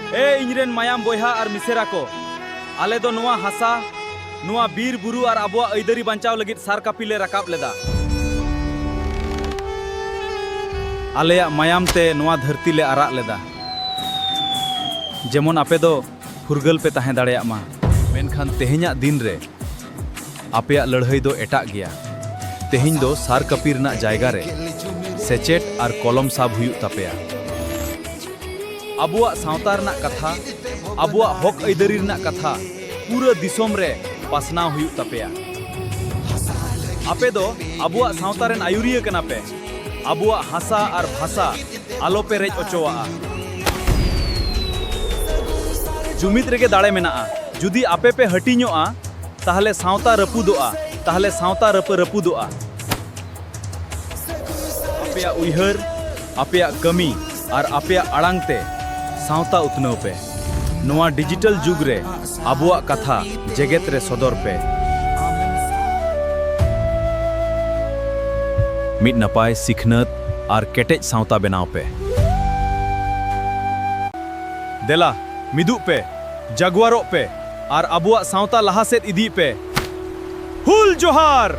ए इंजरेन मायाम बोहा और मिसेरा को आले दो नुआ हासा नुआ बीर बुरु और आबुआ ऐदरी बांचाव लगित सार कापी ले रकाब लेदा। आलेया मायाम ते नुआ धरती ले आराग लेदा। जेमन आपे दो फुरगल पे ताहें दाड़ेया मा मेनखान तेहेन्या दिन रे आपेया लड़ाई दो एटाग गया। तेहेन दो सार कापी रना जायगा रे सेचेट और कलम साब हुयुग तापेया। आबुआ सावता रना कथा आबुआ हक ऐदरी रना कथा पूरा दिसोम रे पासनाव हुयुग तापेया। आपे दो आबुआ सावता रेन आयुरिया कना पे। आबुआ हासा और भाषा आलो पे रेज ओचोआ। जुमिद रेगे दाड़े मेनाआ। जुदी आपे पे हटिñoआ ताहले सावता रपुदोआ ताहले सावता रपुदोआ। आपेया उइहर आपेया कमी और आपेया आड़ांग ते सावता उतनव पे। नोआ डिजिटल जुग रे आबुआ कथा जेगेत रे सदर पे। मिद नपाय सिखनत और केटेज सावता बनाव पे। देला मिदुग पे जगवारो पे और आबुआ सावता लहा सेद इदी पे। हुल जोहार।